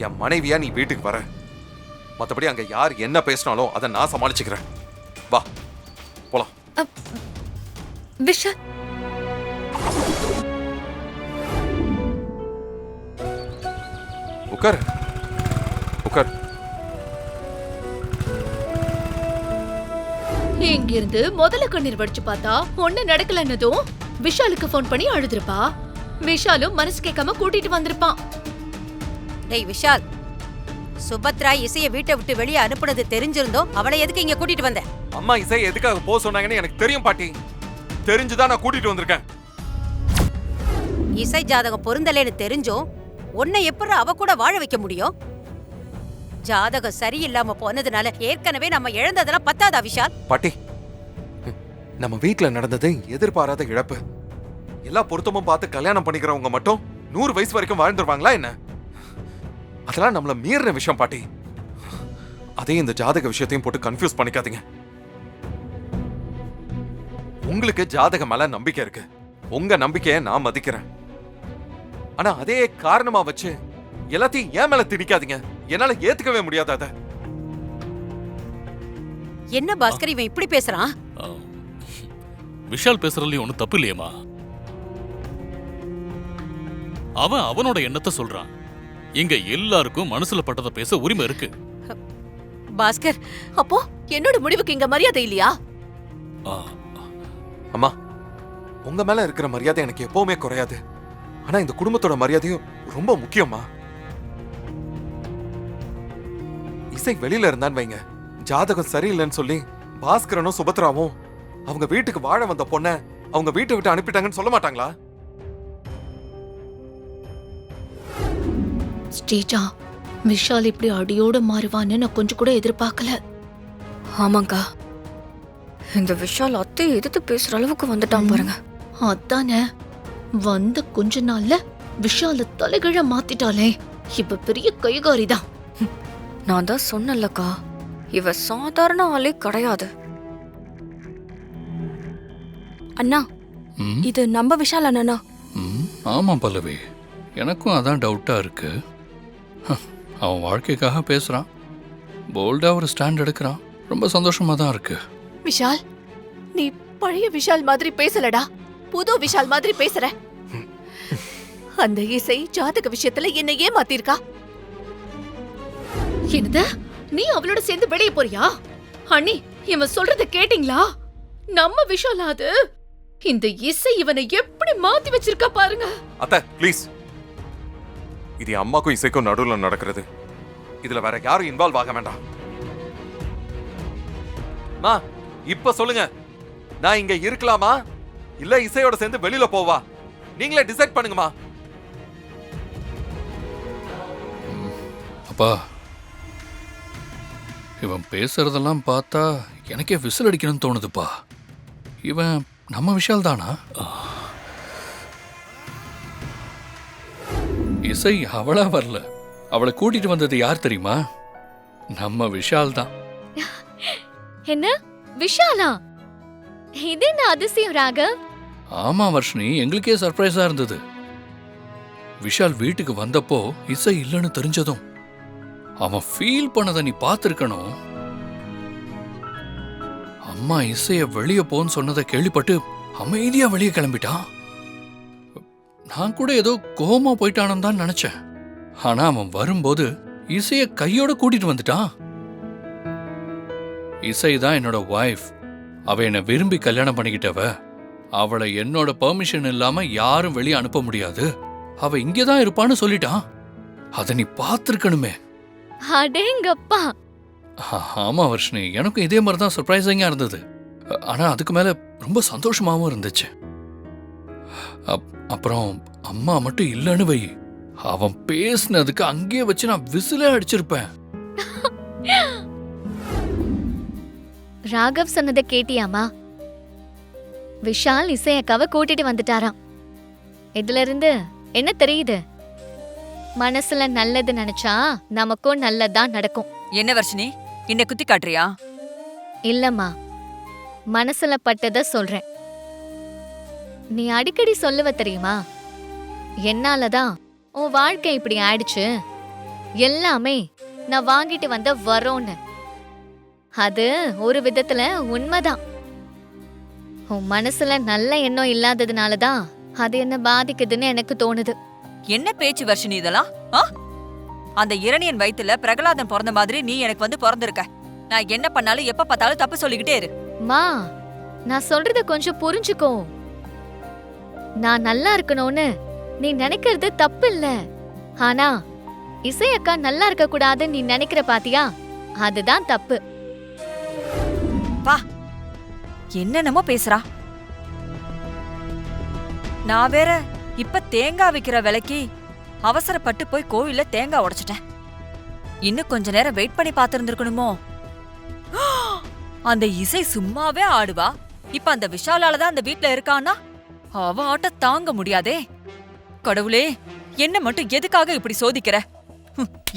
என் மனைவியா நீ வீட்டுக்கு வர. மத்தபடி அங்க யார் என்ன பேசினாலும் அதை நான் சமாளிச்சுக்கிறேன். வா போலாம். விஷால், உட்கார் உட்கார். இங்கிருந்து முதல்ல கண்ணீர் வடிச்சு பார்த்தா ஒண்ணு நடக்கலன்னதும் விஷாலுக்கு போன் பண்ணி அழுதுருப்பா. விஷாலும் மனசு கேட்காம கூட்டிட்டு வந்திருப்பான். டேய் விஷால், சுபத்ரா இசைய வீட்டை விட்டு வெளியே அனுப்புனது தெரிஞ்சிருந்தோம் அவளை எதுக்கு இங்க கூட்டிட்டு வந்த? அம்மா இசை எதுக்காக போக சொன்னாங்கன்னு எனக்கு தெரியும் பாட்டி. தெரிஞ்சுதான் நான் கூட்டிட்டு வந்திருக்கேன். இசை ஜாதகம் பொருந்தலேன்னு தெரிஞ்சும் உன்னை எப்படி அவ கூட வாழ வைக்க முடியும்? ஜாதகம் சரியில்லாம போனதுனால ஏற்கனவே நம்ம இழந்ததெல்லாம் பத்தாதா விஷால்? பாட்டி, நம்ம வீட்டுல நடந்தது எதிர்பாராத இழப்பு. எல்லா பொருத்தமும் பார்த்து கல்யாணம் பண்ணிக்கிறவங்க மட்டும் 100 வயசு வரைக்கும் வாழ்ந்துருவாங்களா என்ன? அதெல்லாம் நம்மள மீறின விஷயம் பாட்டி. அதே இந்த ஜாதக விஷயத்தையும் போட்டு கன்ஃபியூஸ் பண்ணிக்காதீங்க. உங்களுக்கு ஜாதக மேல நம்பிக்கை இருக்கு. உங்க நம்பிக்கையை நான் மதிக்கிறேன். ஆனா அதே காரணமா வச்சு எல்லாத்தையும் ஏன் மேல திணிக்காதீங்க. என்னால ஏத்துக்கவே முடியாது அத. என்ன பாஸ்கர் இவன் இப்படி பேசுறான்? விஷால் பேசுறதுலயும் ஒன்னும் தப்பு இல்லையேமா. அவன் அவனோட எண்ணத்தை சொல்றான். இங்க எல்லாருக்கும் மனசுல பட்டதை பேச உரிமை இருக்கு. பாஸ்கர், அப்போ என்னோட முடிவுக்கு இங்க மரியாதை இல்லையா? அம்மா, உங்க மேல இருக்கிற மரியாதை எனக்கு எப்பவுமே குறையாது. ஆனா இந்த குடும்பத்தோட மரியாதையும் ரொம்ப முக்கியமா. இசை வெளியில இருந்தான்னு வைங்க, ஜாதகம் சரியில்லைன்னு சொல்லி பாஸ்கரனும் சுபத்ராவும் அவங்க வீட்டுக்கு வாழ வந்த பொண்ண அவங்க வீட்டை விட்டு அனுப்பிட்டாங்கன்னு சொல்ல மாட்டாங்களா? ஸ்ரீஜா, விஷால் இப்படி அடியோட மாறுவான்னு நான் கொஞ்சம் கூட எதிர்பார்க்கல. ஆமாங்கா, இந்த விஷால் அத்தை எதிர்த்து பேசுற அளவுக்கு வந்துட்டான் பாருங்க. அதானே, வந்த கொஞ்ச நாள்ல விஷால தலைகீழ மாத்திட்டாலே. இப்ப பெரிய கைகாரிதான். நான் தான் சொன்னல்லக்கா, இவ சாதாரண ஆளே கிடையாது. அண்ணா, இது நம்ம விஷால் அண்ணா. ஆமா பல்லவி, எனக்கும் அதான் டவுட்டா இருக்கு. அவன் வாழ்க்கைக்காக பேசுறான், போல்டா ஒரு ஸ்டாண்ட் எடுக்கிறான். ரொம்ப சந்தோஷமா தான் இருக்கு. விஷால், நீ பழைய விஷால் மாதிரி பேசலடா, புது விஷால் மாதிரி பேசுற. அந்த இசை ஜாதக விஷயத்துல என்ன ஏமாத்திருக்கா. என்னது, நீ அவளோட சேர்ந்து வெளியே போறியா? அண்ணி, இவன் சொல்றத கேட்டீங்களா? நம்ம விஷால் அது. இந்த இசை இவனை எப்படி மாத்தி வச்சிருக்கா பாருங்க. அத்தை ப்ளீஸ், இது அம்மாக்கும் இசைக்கும் நடுவுல நடக்கிறது. இதுல வேற யாரும் இன்வால்வ் ஆக வேண்டாம். மா, இப்ப சொல்லுங்க, நான் இங்க இருக்கலாமா இல்ல இசையோட சேர்ந்து வெளியில போவா? நீங்களே டிசைட் பண்ணுங்கம்மா. அப்பா, இவன் பேசுறதெல்லாம் பார்த்தா எனக்கே விசில் அடிக்கணும்னு தோணுதுப்பா. இவன் நம்ம விஷால் தானா? இசை அவளா வரல, அவளை கூட்டிட்டு வந்தது யார் தெரியுமா? நம்ம விஷால் தான். என்ன விஷாலா? இது என்ன அதிசயம் ராகவ்? ஆமா வர்ஷினி, எங்களுக்கே சர்ப்ரைஸா இருந்தது. விஷால் வீட்டுக்கு வந்தப்போ இசை இல்லைன்னு தெரிஞ்சதும் அவன் ஃபீல் பண்ணதை நீ பார்த்திருக்கணும். அம்மா இசைய வெளியே போன்னு சொன்னதை கேள்விப்பட்டு அமைதியா வெளியே கிளம்பிட்டான். நான் கூட ஏதோ கோமா போயிட்டானு தான் நினைச்சேன். ஆனா அவன் வரும்போது இசைய கையோட கூட்டிட்டு வந்துட்டான். இசை தான் என்னோட வைஃப். அவ என்னை விரும்பி கல்யாணம் பண்ணிக்கிட்டவ. அவளை என்னோட பெர்மிஷன் இல்லாம யாரும் வெளியே அனுப்ப முடியாது. அவ இங்கேதான் இருப்பான்னு சொல்லிட்டான். அத நீ பார்த்திருக்கணுமே. அடேங்கப்பா. ஆமா வர்ஷினி, எனக்கும் இதே மாதிரி தான் சர்ப்ரைசிங்கா இருந்தது. ஆனா அதுக்கு மேல ரொம்ப சந்தோஷமாவும் இருந்துச்சு. அப்புறம் அம்மா மட்டும் இல்லைன்னு வை, அவன் பேசினதுக்கு அங்கேயே வச்சு நான் விசிலே அடிச்சிருப்பேன். ராகவ் சொன்னதை கேட்டியாமா? விஷால் இசையக்காவை கூட்டிட்டு வந்துட்டாராம். இதுல இருந்து என்ன தெரியுது? மனசுல நல்லது நினைச்சா நமக்கும் நல்லதான் நடக்கும். என்ன வர்ஷினி, என்ன குத்தி காட்டுறியா? இல்லம்மா, மனசுல பட்டத சொல்றேன். நீ அடிக்கடி சொல்லுவ தெரியுமா, என்னாலதான் உன் வாழ்க்கை இப்படி ஆயிடுச்சு, எல்லாமே நான் வாங்கிட்டு வந்த வரோன்னு. அது ஒரு விதத்துல உண்மைதான். உன் மனசுல நல்ல எண்ணம் இல்லாததுனாலதான் அது என்ன பாதிக்குதுன்னு எனக்கு தோணுது. என்ன பேச்சு வர்ஷினி இதெல்லாம்? அந்த இரணியன் வயித்துல பிரகலாதன் பிறந்த மாதிரி நீ எனக்கு வந்து பிறந்திருக்க. நான் என்ன பண்ணாலும் எப்ப பார்த்தாலும் தப்பு சொல்லிக்கிட்டே இரு. மா, நான் சொல்றத கொஞ்சம் புரிஞ்சுக்கோ. நான் நல்லா இருக்கணும்னு நீ நினைக்கிறது தப்பு இல்ல. ஆனா இசை அக்கா நல்லா இருக்க கூடாதுன்னு நீ நினைக்கிற பாத்தியா, அதுதான் தப்பு. பா, என்னென்னமோ பேசுறா. நான் வேற இப்ப தேங்காய் விக்கிற விலைக்கு அவசரப்பட்டு போய் கோவில்ல தேங்காய் உடைச்சிட்டேன். இன்னும் கொஞ்ச நேரம் வெயிட் பண்ணி பாத்துருந்துருக்கணுமோ? அந்த இசை சும்மாவே ஆடுவா. இப்ப அந்த விஷாலாலதான் அந்த வீட்ல இருக்கான்னா அவ ஆட்ட தாங்க முடியாதே. கடவுளே, என்ன மட்டும் எதுக்காக இப்படி சோதிக்கிற?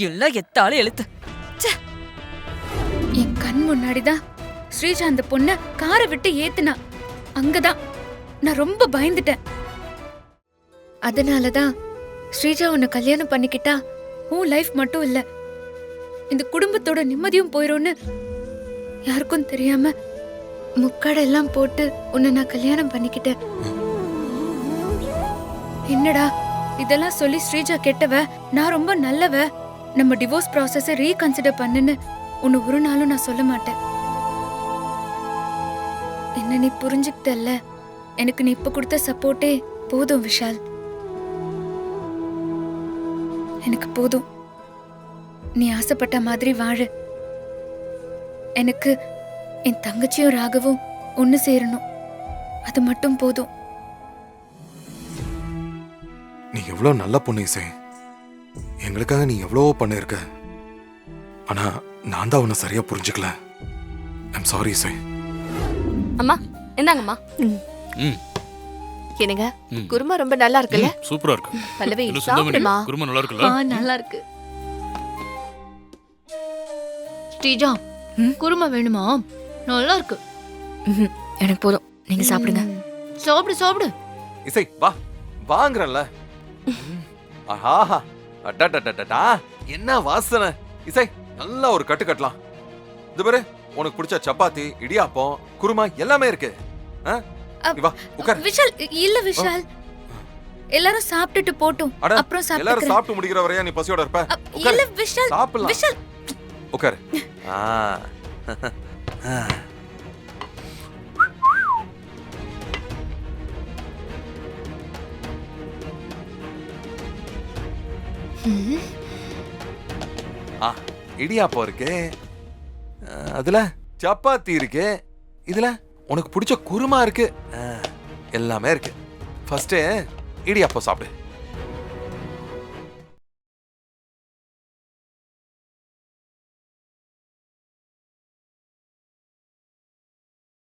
எல்லாம் எத்தாலும் எழுத்து. என் கண் முன்னாடிதான் ஸ்ரீஜா அந்த பொண்ண காரை விட்டு ஏத்துனா. அங்கதான் நான் ரொம்ப பயந்துட்டேன். அதனாலதான் ஸ்ரீஜா உன்னை கல்யாணம் பண்ணிக்கிட்டா உன் லைஃப் மட்டும் இல்ல, இந்த குடும்பத்தோட நிம்மதியும் போயிரும்னு யாருக்கும் தெரியாம முக்காடெல்லாம் போட்டு உன்னை நான் கல்யாணம் பண்ணிக்கிட்டேன். என்னடா இதெல்லாம் சொல்லி ஸ்ரீஜா கெட்டவ, நான் ரொம்ப நல்லவ, நம்ம டிவோர்ஸ் ப்ராசஸை ரீகன்சிடர் பண்ணுன்னு உன்னை ஒரு நாளும் நான் சொல்ல மாட்டேன். என்ன நீ புரிஞ்சுக்கிட்டல்ல, எனக்கு நீ இப்ப கொடுத்த சப்போர்ட்டே போதும் விஷால். எனக்கு போதும். நீ ஆசைப்பட்ட மாதிரி வாழு. எனக்கு என் தங்கச்சியும் ராகவும் ஒன்னு சேரணும், அது மட்டும் போதும். நீ எவ்வளவு நல்ல பொண்ணு இசை. எங்களுக்காக நீ எவ்வளவோ பண்ணிருக்க. ஆனா நான் தான் உன்னை சரியா புரிஞ்சுக்கல. ஐம் சாரி இசை. அம்மா என்னங்கம்மா? என்னங்க, குருமா ரொம்ப நல்லா இருக்குல்ல? சூப்பரா இருக்கு. பல்லவி சாப்பிடுமா? குருமா நல்லா இருக்குல்ல? நல்லா இருக்கு. ஸ்ரீஜா, குருமா வேணுமா? நல்லா இருக்கு. எனக்கு போதும், நீங்க சாப்பிடுங்க. சாப்பிடு சாப்பிடு. இசை வா, வாங்குறல்ல. ஆஹா, அடடடடடா, என்ன வாசனை. இசை, நல்லா ஒரு கட்டு கட்டலாம். இது பாரு, உனக்கு பிடிச்ச சப்பாத்தி, இடியாப்பம், குருமா எல்லாமே இருக்கு. வா உட்கார். விஷால் இல்ல விஷால், எல்லாரும் சாப்பிட்டுட்டு போட்டும், அப்புறம் எல்லாரும் சாப்பிட்டு முடிக்கிற வரையா நீ பசியோட இருப்ப? இல்ல விஷால், சாப்பிடலாம். விஷால் உட்கார். இடியாப்பம் இருக்கு, அதுல சப்பாத்தி இருக்கு, இதுல உனக்கு பிடிச்ச குருமா இருக்கு, எல்லாமே இருக்கு. ஃபர்ஸ்ட் இடியாப்பம் சாப்பிடு.